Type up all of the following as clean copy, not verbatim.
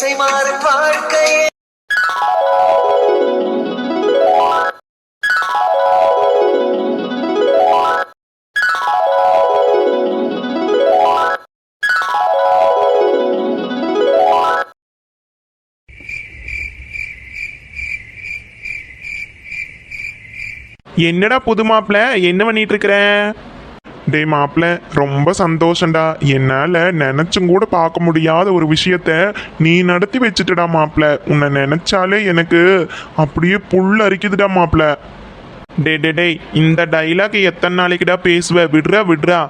திசை மாறும் வாழ்க்கையே. என்னடா புது மாப்பிள்ள, என்ன பண்ணிட்டு இருக்கிற? டே மாப்பிள்ள, ரொம்ப சந்தோஷம்டா. என்னால் நினச்சும் கூட பார்க்க முடியாத ஒரு விஷயத்த நீ நடத்தி வச்சுட்டடா மாப்பிள்ள. உன்னை நினச்சாலே எனக்கு அப்படியே புல் அரிக்குதுடா மாப்பிள்ள. டே, இந்த டைலாக் எத்தனை நாளைக்குடா பேசுவ? விடுறா விடுறா.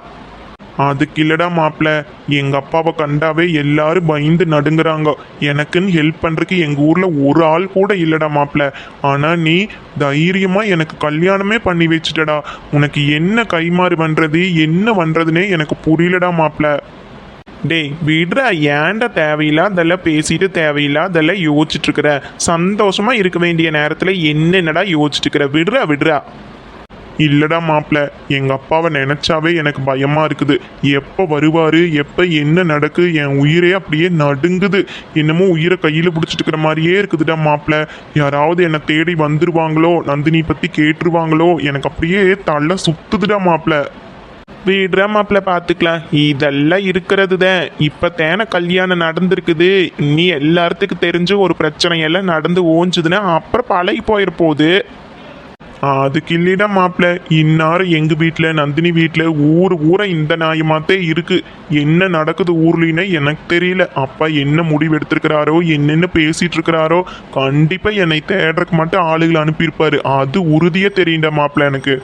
அதுக்கு இல்லடா மாப்பிள்ள, எங்கள் அப்பாவை கண்டாவே எல்லாரும் பயந்து நடுங்குறாங்க. எனக்குன்னு ஹெல்ப் பண்ணுறதுக்கு எங்கள் ஊரில் ஒரு ஆள் கூட இல்லடா மாப்பிள்ள. ஆனால் நீ தைரியமாக எனக்கு கல்யாணமே பண்ணி வச்சுட்டடா. உனக்கு என்ன கைமாறு பண்ணுறது, என்ன பண்ணுறதுனே எனக்கு புரியலடா மாப்பிள்ள. டேய் விடுறா, ஏன்டா தேவையில்லாதெல்லாம் பேசிட்டு தேவையில்லாதெல்லாம் யோசிச்சுட்டு இருக்கிற? சந்தோஷமாக இருக்க வேண்டிய நேரத்தில் என்னென்னடா யோசிச்சுட்டு இருக்கிற? விடுறா. இல்லடா மாப்பிள்ள, எங்கள் அப்பாவை நினச்சாவே எனக்கு பயமாக இருக்குது. எப்போ வருவார், எப்போ என்ன நடக்கு, என் உயிரே அப்படியே நடுங்குது. என்னமோ உயிரை கையில் பிடிச்சிட்டு இருக்கிற மாதிரியே இருக்குதுடா மாப்பிள்ள. யாராவது என்னை தேடி வந்துருவாங்களோ, நந்தினி பற்றி கேட்டுருவாங்களோ, எனக்கு அப்படியே தலை சுத்துதுடா மாப்பிள்ள. வீடுறா மாப்பிள்ள, பார்த்துக்கலாம். இதெல்லாம் இருக்கிறது தான். இப்போ தேன கல்யாணம் நடந்திருக்குது. இனி எல்லாத்துக்கும் தெரிஞ்சு ஒரு பிரச்சனையெல்லாம் நடந்து ஓஞ்சுதுன்னா அப்புறம் பழகி போயிட போகுது. அதுக்கு இல்லைடா மாப்பிள்ள, இன்னாரும் எங்கள் வீட்டில் நந்தினி வீட்டில் ஊரை இந்த நியாயமாத்தே இருக்கு. என்ன நடக்குது ஊர்லின்னு எனக்கு தெரியல. அப்பா என்ன முடிவு எடுத்திருக்கிறாரோ, என்னென்ன பேசிட்டு இருக்கிறாரோ, கண்டிப்பாக என்னை தேடுறதுக்கு மட்டும் ஆளுகளை அனுப்பியிருப்பாரு. அது உறுதியாக தெரியும்டா மாப்பிள்ள எனக்கு.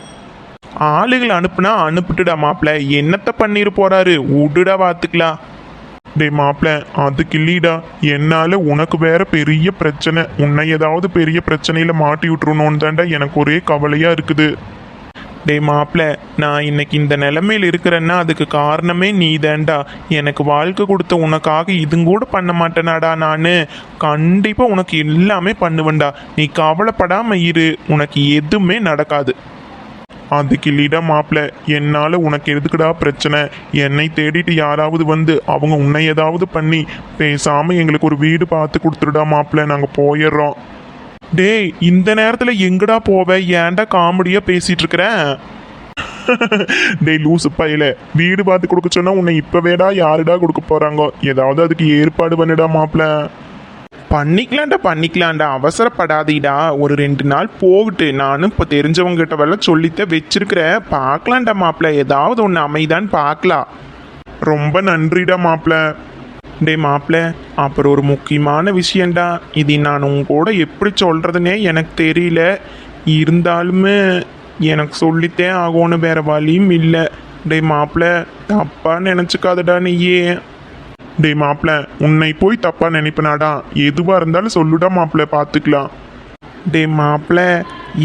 ஆளுகளை அனுப்புனா அனுப்பிட்டுடா மாப்பிள்ள, என்னத்தை பண்ணிட்டு போறாரு? விடுடா பார்த்துக்கலாம். டே மாப்பிள்ள, அதுக்கு இல்லைடா, என்னால் உனக்கு வேற பெரிய பிரச்சனை. உன்னை ஏதாவது பெரிய பிரச்சனையில் மாட்டி விட்டுருணுன்னு தாண்டா எனக்கு ஒரே கவலையாக இருக்குது. டே மாப்பிள்ள, நான் இன்னைக்கு இந்த நிலைமையில் இருக்கிறேன்னா அதுக்கு காரணமே நீ தாண்டா. எனக்கு வாழ்க்கை கொடுத்த உனக்காக இதுங்கூட பண்ண மாட்டேனாடா நான். கண்டிப்பாக உனக்கு எல்லாமே பண்ணுவேன்டா. நீ கவலைப்படாமல் இரு, உனக்கு எதுவுமே நடக்காது. அதுக்கு இல்லைடா மாப்பிள்ள, என்னால் உனக்கு எதுக்குடா பிரச்சனை? என்னை தேடிட்டு யாராவது வந்து அவங்க உன்னை ஏதாவது பண்ணி பேசாமல் எங்களுக்கு ஒரு வீடு பார்த்து கொடுத்துருடா மாப்பிள்ள, நாங்கள் போயிடுறோம். டேய், இந்த நேரத்தில் எங்கடா போவ? ஏன்டா காமெடியாக பேசிகிட்டு இருக்கிறேன்? டேய் லூசு பையில, வீடு பார்த்து கொடுக்க சொன்னால் உன்னை இப்போவேடா யாருடா கொடுக்க போகிறாங்க? ஏதாவது அதுக்கு ஏற்பாடு பண்ணிடா மாப்பிள்ள. பண்ணிக்கலாம்டா, அவசரப்படாதீடா. ஒரு 2 நாள் போகட்டு. நானும் இப்போ தெரிஞ்சவங்ககிட்ட வெல்லாம் சொல்லித்தான் வச்சிருக்கிறேன். பார்க்கலாம்டா மாப்பிள்ள, ஏதாவது ஒன்று அமைதான்னு பார்க்கலாம். ரொம்ப நன்றிடா மாப்பிள்ள. டே மாப்பிள்ள, அப்புறம் ஒரு முக்கியமான விஷயம்டா. இது நான் உங்க கூட எப்படி சொல்கிறதுனே எனக்கு தெரியல. இருந்தாலுமே எனக்கு சொல்லித்தே ஆகணும், வேற வழியும் இல்லை. டே மாப்பிள்ள, தப்பா நினச்சிக்காதடா நீயே. டே மாப்பிள்ள, உன்னை போய் தப்பா நினைப்பனாடா? எதுவாக இருந்தாலும் சொல்லுடா மாப்பிள்ள, பார்த்துக்கலாம். டே மாப்பிள்ள,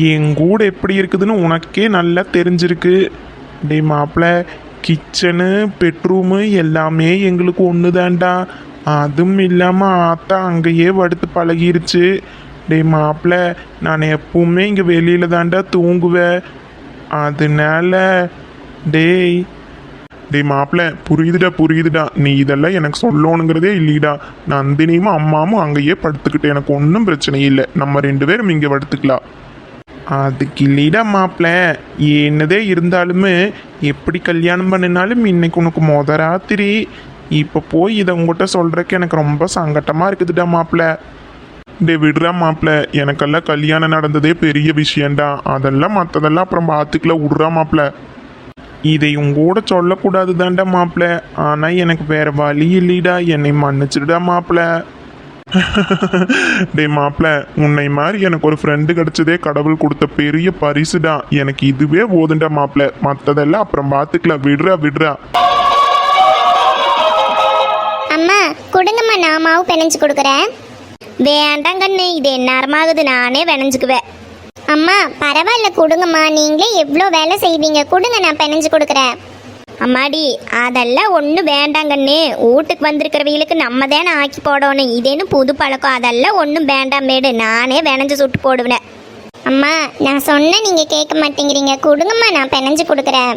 என் கூட எப்படி இருக்குதுன்னு உனக்கே நல்லா தெரிஞ்சிருக்கு. டே மாப்பிள்ள, கிச்சனு பெட்ரூமு எல்லாமே எங்களுக்கு ஒன்று தான்டா. அதுவும் இல்லாமல் ஆத்தா அங்கேயே படுத்து பழகிருச்சு. டே மாப்பிள்ள, நான் எப்பவுமே இங்கே வெளியில் தான்டா தூங்குவேன். அதனால டேய் மாப்பிள்ள, புரியுதுடா. நீ இதெல்லாம் எனக்கு சொல்லணுங்கிறதே இல்லைடா. நந்தினியும் அம்மாவும் அங்கேயே படுத்துக்கிட்டு எனக்கு ஒன்றும் பிரச்சனை இல்லை. நம்ம 2 பேரும் இங்கே படுத்துக்கலாம். அதுக்கு இல்லைடா மாப்பிள்ள, என்னதே இருந்தாலுமே எப்படி கல்யாணம் பண்ணினாலும் இன்னைக்கு உனக்கு ராத்திரி. இப்போ போய் இதை உங்கள்கிட்ட சொல்கிறக்கு எனக்கு ரொம்ப சங்கட்டமாக இருக்குதுடா மாப்பிள்ள. டே விடுறா மாப்பிள்ள, எனக்கெல்லாம் கல்யாணம் நடந்ததே பெரிய விஷயம்டா. அதெல்லாம் மற்றதெல்லாம் அப்புறம் பார்த்துக்கலாம். விட்றா மாப்பிள்ள. இதை உங்கூட சொல்லக்கூடாது தாண்டா மாப்பிள்ள. ஆனால் எனக்கு வேற வழி இல்லைடா. என்னை மன்னிச்சிடுடா மாப்பிள்ள. டே மாப்பிள்ள, உன்னை மாதிரி எனக்கு ஒரு ஃப்ரெண்டு கிடைச்சதே கடவுள் கொடுத்த பெரிய பரிசுடா. எனக்கு இதுவே போதுண்டா மாப்பிள்ள. மற்றதெல்லாம் அப்புறம் பார்த்துக்கலாம். விடுறா. அம்மா கொடுங்கம்மா, நான் மாவு பிணைஞ்சு கொடுக்குறேன். வேண்டாம் கண்ணு, இது எந்நேரமாகுது, நானே பிணைஞ்சுக்குவேன். அம்மா பரவாயில்ல கொடுங்கம்மா, நீங்களே எவ்வளோ வேலை செய்வீங்க, கொடுங்க, நான் பிணைஞ்சு கொடுக்குறேன். அம்மாடி அதெல்லாம் ஒன்றும் வேண்டாங்கண்ணே. வீட்டுக்கு வந்திருக்கிறவங்களுக்கு நம்ம தானே ஆக்கி போடணும். இதேன்னு புது பழக்கம். அதெல்லாம் ஒன்றும் வேண்டாம் மேடு, நானே பிணைஞ்சு சுட்டு போடுவேன். அம்மா நான் சொன்ன நீங்கள் கேட்க மாட்டேங்கிறீங்க. கொடுங்கம்மா, நான் பிணைஞ்சு கொடுக்குறேன்.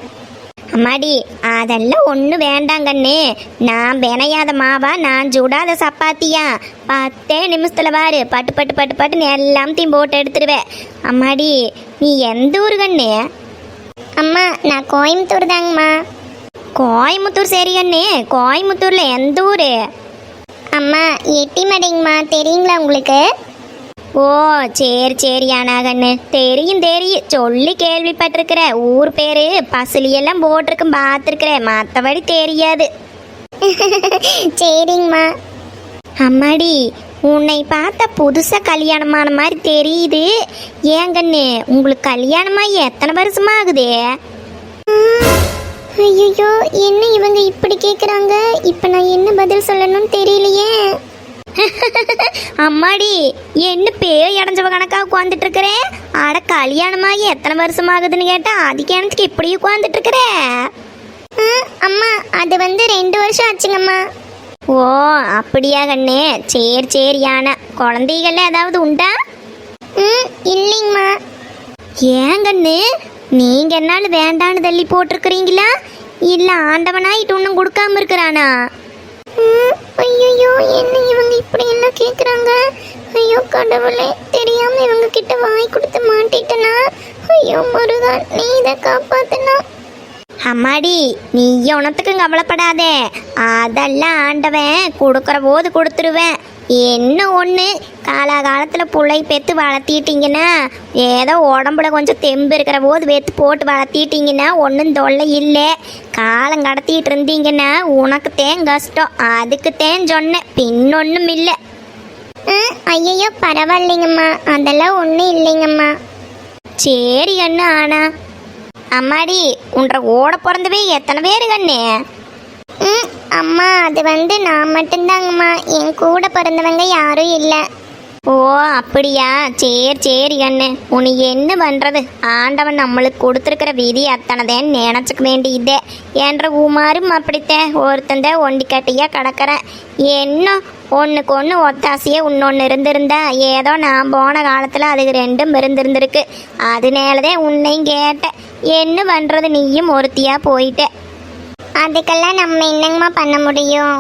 அம்மாடி அதெல்லாம் ஒன்றும் வேண்டாங்கண்ணே. நான் பிணையாத மாவா நான் சுடாத சப்பாத்தியா 10 நிமிஷத்தில் பாரு பட்டு பட்டு பட்டு பட்டுன்னு எல்லாத்தையும் போட்டு எடுத்துருவேன். அம்மாடி நீ எந்த ஊரு கண்ணே? அம்மா நான் கோயம்புத்தூர் தாங்கம்மா. கோயம்புத்தூர் சரி கண்ணே. கோயம்புத்தூரில் எந்த ஊர்? அம்மா எட்டிமடைங்கம்மா, தெரியுங்களா உங்களுக்கு? ஓ சரி சரி கண்ணு, தெரியும் தெரியும், சொல்லி கேள்விப்பட்டிருக்கிற. ஊர் பேரு பசுலியெல்லாம் போட்டிருக்கும், பார்த்துருக்குறேன், மற்றபடி தெரியாது. சரிங்கம்மா. அம்மாடி உன்னை பார்த்தா புதுசாக கல்யாணமான மாதிரி தெரியுது. ஏன் கண்ணு உங்களுக்கு கல்யாணமாகி எத்தனை வருஷமா ஆகுது? ஐயோ என்ன இவங்க இப்படி கேட்குறாங்க, இப்போ நான் என்ன பதில் சொல்லணும்னு தெரியலையே. அம்மாடி என்ன பேய் அடைஞ்சவ கணக்காக உட்காந்துட்டு இருக்கிறேன். அட கல்யாணமாகி எத்தனை வருஷம் ஆகுதுன்னு கேட்டா அதுக்கு எனக்கு இப்படி உட்காந்துட்டு இருக்கிற. அம்மா அது வந்து 2 வருஷம் ஆச்சுங்கம்மா. ஓ அப்படியா கண்ணே, சரி சரி. குழந்தைகள் ஏதாவது உண்டா? இல்லைங்கம்மா. ஏன் கண்ணு நீங்க என்னாலும் வேண்டான்னு தள்ளி போட்டிருக்கிறீங்களா, இல்லை ஆண்டவனாயிட்டு ஒன்றும் கொடுக்காம இருக்கிறானா? ஐயோ என்ன இவங்க இப்படி எல்லாம் கேக்குறாங்க. ஐயோ கடவுளே, தெரியாம இவங்க கிட்ட வாய் கொடுத்து மாட்டிட்டனா. ஐயோ முருகா நீ இதை காப்பாத்தனா. அம்மாடி நீ உனத்துக்கும் கவலைப்படாதே, அதெல்லாம் ஆண்டவன் கொடுக்குற போது கொடுத்துருவேன். என்ன ஒன்று காலகாலத்தில் பிள்ளை பெற்று வளர்த்திட்டிங்கன்னா, ஏதோ உடம்புல கொஞ்சம் தெம்பு இருக்கிற போது வெத்து போட்டு வளர்த்திட்டிங்கன்னா ஒன்றும் தொல்லை இல்லை. காலம் கடத்திட்டு இருந்தீங்கன்னா உனக்கு தேன் கஷ்டம், அதுக்கு தேன் சொன்னேன், பின்னொன்றும் இல்லை. ஐயோ பரவாயில்லைங்கம்மா, அதெல்லாம் ஒன்றும் இல்லைங்கம்மா. சரி கண்ணு. ஆனா அம்மாடி உன்ற ஓட பிறந்தவே எத்தனை பேரு கண்ணு? அம்மா அது வந்து நான் மட்டும்தாங்கம்மா, என் கூட பிறந்தவங்க யாரும் இல்லை. ஓ அப்படியா, சரி சரி கண்ணு. உனி என்ன பண்ணுறது, ஆண்டவன் நம்மளுக்கு கொடுத்துருக்கிற விதி அத்தனைதேன்னு நினச்சிக்க வேண்டியதே. என்ற ஊமாரும் அப்படித்தேன், ஒருத்தந்த ஒண்டிக்கட்டியாக கிடக்கிறேன். என்ன ஒன்றுக்கு ஒன்று ஒத்தாசையே இன்னொன்று இருந்திருந்தா ஏதோ நான் போன காலத்தில் அதுக்கு 2 இருந்திருக்கு. அதனாலதான் உன்னையும் கேட்டேன். என்ன பண்ணுறது, நீயும் ஒருத்தியாக போயிட்ட. அதுக்கெல்லாம் நம்ம என்னங்கம்மா பண்ண முடியும்?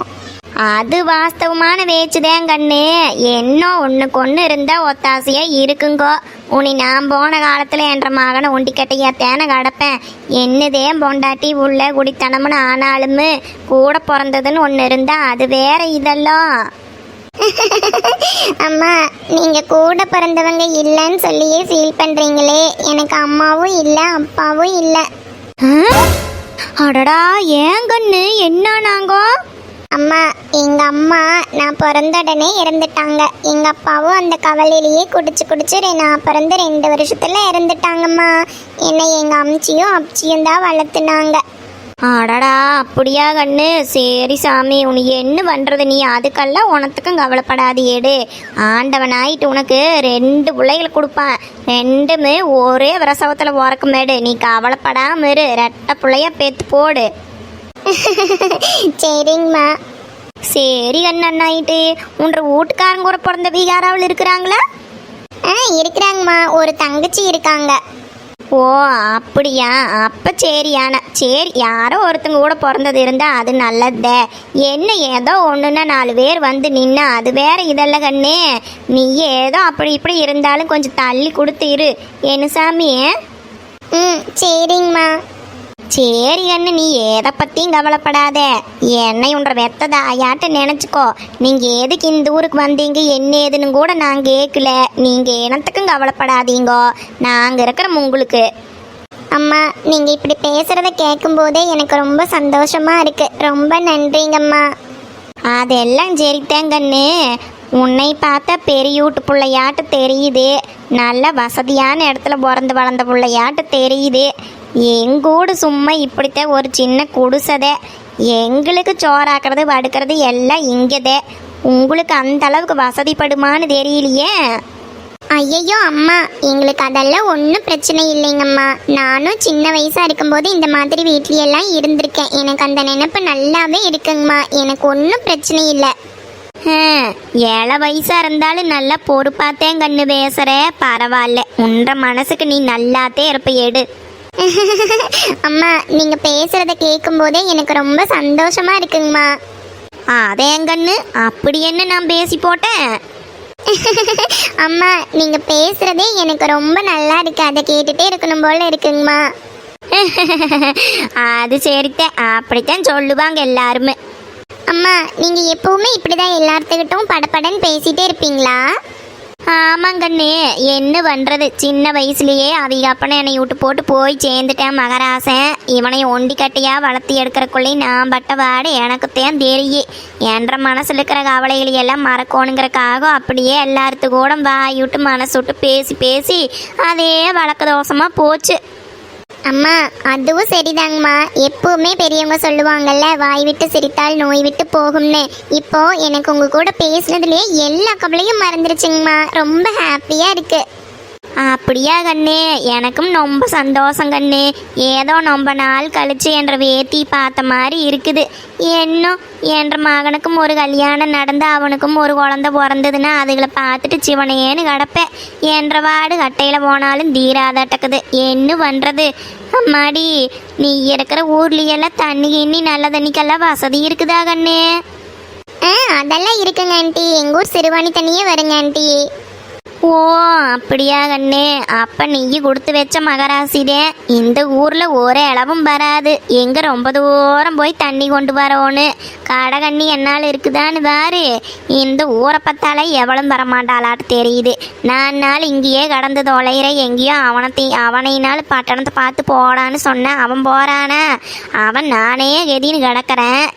அது வாஸ்தவமான வேச்சுதேன் கண்ணு. என்ன ஒன்றுக்கு ஒன்று இருந்தால் ஒத்தாசையாக இருக்குங்கோ. உனி நான் போன காலத்தில் என்ற மகனை ஒண்டிக்கட்டையா தேனை கிடப்பேன். என்னதேன் பொண்டாட்டி உள்ள குடித்தனம்னு ஆனாலும் கூட பிறந்ததுன்னு ஒன்று இருந்தால் அது வேற. இதெல்லாம் அம்மா நீங்கள் கூட பிறந்தவங்க இல்லைன்னு சொல்லியே ஃபீல் பண்ணுறீங்களே, எனக்கு அம்மாவும் இல்லை அப்பாவும் இல்லை. அடடா ஏன் கண்ணு என்ன நாங்கோ? அம்மா எங்க அம்மா நான் பிறந்த உடனே இறந்துட்டாங்க. எங்க அப்பாவும் அந்த கவலையிலேயே குடிச்சு நான் பிறந்த 2 வருஷத்துல இறந்துட்டாங்கம்மா. என்னை எங்க அம்ச்சியும் அப்ச்சியும் தான் வளர்த்துனாங்க. அடடா அப்படியா கண்ணு, சரி சாமி. உனக்கு என்ன பண்றது, நீ அதுக்கெல்லாம் உனத்துக்கும் கவலைப்படாது. ஏடு ஆண்டவனாயிட்டு உனக்கு 2 பிள்ளைகளை கொடுப்பான். 2மே ஒரே பிரசவத்தில் உறக்குமேடு. நீ கவலைப்படாம இரு, 2 பிள்ளைய பேத்து போடு. சரிங்கம்மா. சரி அண்ணாயிட்டு உன்ற வீட்டுக்காரங்க கூட பிறந்த யாராவது இருக்கிறாங்களா? இருக்கிறாங்கம்மா, ஒரு தங்கச்சி இருக்காங்க. ஓ அப்படியா, அப்ப சரியான சரி. யாரோ ஒருத்தங்க கூட பிறந்தது இருந்தா அது நல்லதே. என்ன ஏதோ ஒண்ணுன்னா 4 பேர் வந்து நின்னா அது வேற. இதெல்லாம் கண்ணே, நீ ஏதோ அப்படி இப்படி இருந்தாலும் கொஞ்சம் தள்ளி கொடுத்து இரு என்ன சாமி. சரிங்கம்மா. சரி அண்ணு, நீ எதை பற்றியும் கவலைப்படாத. என்னை உன்ற வெத்ததை ஆயாட்ட நினச்சிக்கோ. நீங்கள் எதுக்கு இந்த ஊருக்கு வந்தீங்க என்ன ஏதுன்னு கூட நான் கேட்கல. நீங்கள் எனத்துக்கும் கவலைப்படாதீங்கோ, நாங்கள் இருக்கிறோம் உங்களுக்கு. அம்மா நீங்கள் இப்படி பேசுகிறத கேட்கும்போதே எனக்கு ரொம்ப சந்தோஷமாக இருக்குது. ரொம்ப நன்றிங்கம்மா. அதெல்லாம் சரித்தேங்கண்ணு. உன்னை பார்த்தா பெரிய வீட்டு பிள்ளையாட்டு தெரியுது. நல்ல வசதியான இடத்துல பிறந்து வளர்ந்த பிள்ளையாட்டு தெரியுது. எங்கூடு சும்மா இப்படித்தான் ஒரு சின்ன குடிசதே. எங்களுக்கு சோறாக்குறது படுக்கிறது எல்லாம் இங்கதே. உங்களுக்கு அந்த அளவுக்கு வசதிப்படுமான்னு தெரியலையே. ஐயோ அம்மா, எங்களுக்கு அதெல்லாம் ஒன்றும் பிரச்சனை இல்லைங்கம்மா. நானும் சின்ன வயசாக இருக்கும்போது இந்த மாதிரி வீட்லையெல்லாம் இருந்திருக்கேன். எனக்கு அந்த நினைப்பு நல்லாவே இருக்குங்கம்மா. எனக்கு ஒன்றும் பிரச்சனை இல்லை. ஏழை வயசா இருந்தாலும் நல்லா பொறுப்பாத்தேன் கண்ணு பேசுற. பரவாயில்ல, உன்ற மனசுக்கு நீ நல்லாத்தே இருப்ப. எடு. அம்மா நீங்க பேசுறத கேட்கும் போதே எனக்கு ரொம்ப சந்தோஷமா இருக்குங்கம்மா. அதேங்கண்ணு அப்படி என்ன நான் பேசி போட்டேன்? அம்மா நீங்க பேசுறதே எனக்கு ரொம்ப நல்லா இருக்கு, அதை கேட்டுட்டே இருக்கணும் போல இருக்குங்கம்மா. அது சரித்தான், அப்படித்தான் சொல்லுவாங்க எல்லாருமே. அம்மா நீங்க எப்பவுமே இப்படிதான் எல்லாத்துக்கிட்டும் படபடன்னு பேசிட்டே இருப்பீங்களா? ஆமாங்கண்ணே, என்ன பண்ணுறது, சின்ன வயசுலேயே அவங்க அப்பனை என்னை விட்டு போட்டு போய் சேர்ந்துட்டேன் மகராசன். இவனை ஒண்டி கட்டியா வளர்த்து எடுக்கிறக்குள்ளே நான் பட்ட வாடு எனக்குத்தான் தெரியும். என்ற மனசில் இருக்கிற கவலைகளை எல்லாம் மறக்கணுங்கிறக்காக அப்படியே எல்லாத்துக்கு கூட வாய் விட்டு மனசு விட்டு பேசி பேசி அதே வழக்க தோஷமாக போச்சு. அம்மா அதுவும் சரிதாங்கம்மா. எப்பவுமே பெரியவங்க சொல்லுவாங்கல்ல, வாய் விட்டு சிரித்தால் நோய் விட்டு போகும்னு. இப்போ எனக்கு உங்க கூட பேசுனதுலயே எல்லா கவலையும் மறந்துருச்சுங்கம்மா. ரொம்ப ஹாப்பியா இருக்கு. அப்படியா கண்ணு, எனக்கும் ரொம்ப சந்தோஷம் கண்ணு. ஏதோ ரொம்ப நாள் கழிச்சு என்ற வேத்தி பார்த்த மாதிரி இருக்குது. இன்னும் என்ற மகனுக்கும் ஒரு கல்யாணம் நடந்து அவனுக்கும் ஒரு குழந்தை பிறந்ததுன்னா அதுகளை பார்த்துட்டு சிவனையேன்னு கிடப்பேன். என்ற வாடு கட்டையில் போனாலும் தீராதட்டக்குது. என்ன பண்ணுறது? அம்மாடி, நீ இருக்கிற ஊர்லேயெல்லாம் தண்ணி கிண்ணி நல்ல தண்ணிக்கெல்லாம் வசதி இருக்குதா கண்ணு? அதெல்லாம் இருக்குங்க ஆண்டி. எங்க ஊர் சிறுவாணி தண்ணியே வருங்க ஆண்டி. ஓ அப்படியா கண்ணே, அப்ப நீ கொடுத்து வச்ச மகராசிதே. இந்த ஊர்ல ஒரு இளவும் வராது. எங்க ரொம்ப தூரம் போய் தண்ணி கொண்டு வரோன்னு கடை கண்ணி என்னால் இருக்குதான்னு பாரு. இந்த ஊரை பார்த்தாலே எவளும் வரமாட்டாளாட்டு தெரியுது. நான் இங்கேயே கடந்து தொலைகிற எங்கேயோ அவனைனாலும் பட்டணத்தை பார்த்து போடான்னு சொன்னேன். அவன் போறானா? அவன் நானே கதின்னு கிடக்கிறேன்.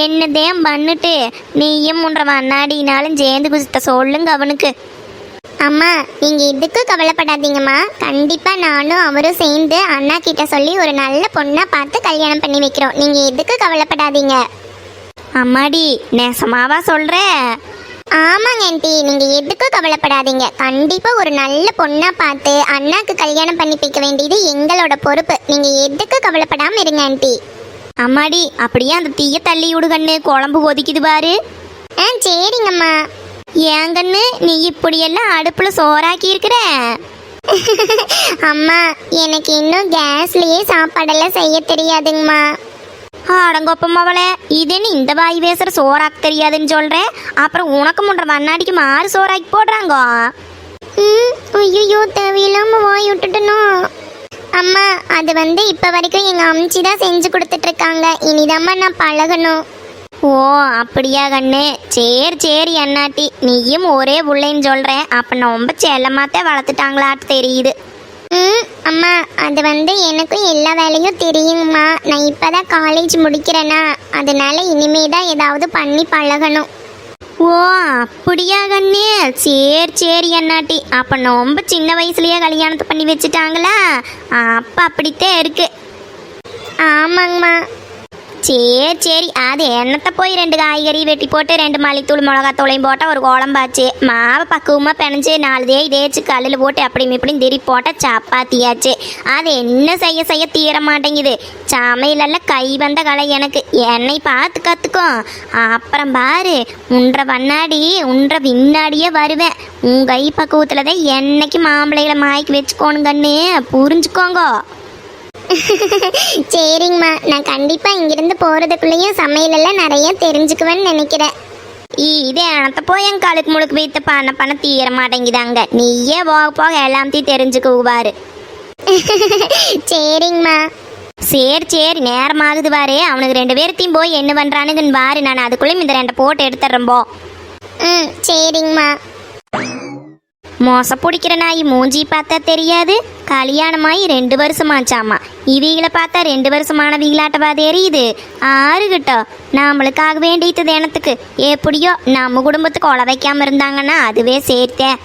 என்னதேன் பண்ணிட்டு நீயும் முன்ற மண்ணாடினாலும் சேர்ந்து குசித்த சொல்லுங்க அவனுக்கு. அம்மா நீங்க இதுக்கு கவலைப்படாதீங்கம்மா. கண்டிப்பா நானும் அவரும் சேர்ந்து அண்ணா கிட்ட சொல்லி ஒரு நல்ல பொண்ணா பார்த்து கல்யாணம் பண்ணி வைக்கிறோம். நீங்க எதுக்கு கவலைப்படாதீங்க. அம்மாடி, நெசமாவா சொல்ற? ஆமாங்க ஆண்டி, நீங்க எதுக்கு கவலைப்படாதீங்க. கண்டிப்பா ஒரு நல்ல பொண்ணா பார்த்து அண்ணாக்கு கல்யாணம் பண்ணி வைக்க வேண்டியது எங்களோட பொறுப்பு. நீங்க எதுக்கு கவலைப்படாம இருங்க ஆண்டி. அம்மாடி, அப்படியே அந்த தீய தள்ளி விடுகண்ணு, குழம்பு கொதிக்குது பாரு. சரிங்கம்மா. ஏங்கண்ணு, நீ இப்படியெல்லாம் அடுப்புல சோறாக்கி இருக்கிற? அம்மா எனக்கு இன்னும் கேஸ்லயே சாப்பாடெல்லாம் செய்ய தெரியாதுங்கம்மா. அடங்கொப்பமாவளே, இது நீ இந்த வாய் பேசுற சோறாக்க தெரியாதுன்னு சொல்ற. அப்புறம் உனக்கு முன்ற மண்ணாடிக்கு மாறு சோறாக்கி போடுறாங்க. ஐயோ தேவையில்லாம வாய் விட்டுட்டணும். அம்மா அது இப்ப வரைக்கும் எங்க அம்ச்சி தான் செஞ்சு கொடுத்துட்டு இருக்காங்க. இனிதாம்மா நான் பழகணும். ஓ அப்படியா கண்ணு, சரி சரி அண்ணாட்டி, நீயும் ஒரே புள்ளைன்னு சொல்கிறேன். அப்போ ரொம்ப செல்லமாத்தே வளர்த்துட்டாங்களாட்டு தெரியுது. அம்மா அது எனக்கும் எல்லா வேலையும் தெரியுங்கம்மா. நான் இப்போதான் காலேஜ் முடிக்கிறேனா, அதனால இனிமே தான் ஏதாவது பண்ணி பழகணும். ஓ அப்படியா கண்ணு, சரி சரி அண்ணாட்டி. அப்போ ரொம்ப சின்ன வயசுலயே கல்யாணத்தை பண்ணி வச்சுட்டாங்களா? அப்போ அப்படித்தான் இருக்கு. ஆமாங்கம்மா. சரி சரி, அது என்னத்தை போய் 2 காய்கறி வெட்டி போட்டு 2 மல்லித்தூள் மிளகாத்தூளையும் போட்டால் ஒரு குழம்பாச்சு. மாவை பக்குவமாக பிணைஞ்சு 4 தேய்ச்சி கல்லில் போட்டு அப்படியும் இப்படியும் திரி போட்டால் சப்பாத்தியாச்சு. அது என்ன செய்ய செய்ய தீர மாட்டேங்குது. சமையலெல்லாம் கை வந்த கலை எனக்கு. என்னை பார்த்து கற்றுக்கும். அப்புறம் பாரு, உன்ற விண்ணாடியே வருவேன். உன் கை பக்குவத்தில் தான் என்னைக்கு மாம்பழைகளை மாய்க்கு வச்சுக்கோணுங்கன்னு புரிஞ்சுக்கோங்க. சரிங்கம்மா, நான் கண்டிப்பா இங்கிருந்து போறதுக்குள்ளேயும் சமையலெல்லாம் நிறைய தெரிஞ்சுக்குவேன்னு நினைக்கிறேன். இதே அனத்தை போய் என் கழுக்கு முழுக்கு வைத்து பண்ண தீர மாட்டேங்குதாங்க. நீயே போக போக எல்லாத்தையும் தெரிஞ்சுக்குவாரு. சரிங்கம்மா. சரி சரி, நேரமாகுது பாரு. அவனுக்கு 2 பேர்த்தையும் போய் என்ன பண்றானுங்கன்னு பாரு. நான் அதுக்குள்ளேயும் இந்த 2 போட்டு எடுத்துடுறேன்போ. சரிங்கம்மா. மோச பிடிக்கிற நாய் மூஞ்சி பார்த்தா தெரியாது. கல்யாணமாயி 2 வருஷமாச்சாமா. இவங்களை பார்த்தா 2 வருஷமானவங்களாட்டவா தெரியுது. ஆறுகிட்ட நம்மளுக்காக வேண்டியது தினத்துக்கு எப்படியோ நம்ம குடும்பத்துக்கு உழ வைக்காம இருந்தாங்கன்னா அதுவே சேர்த்தேன்.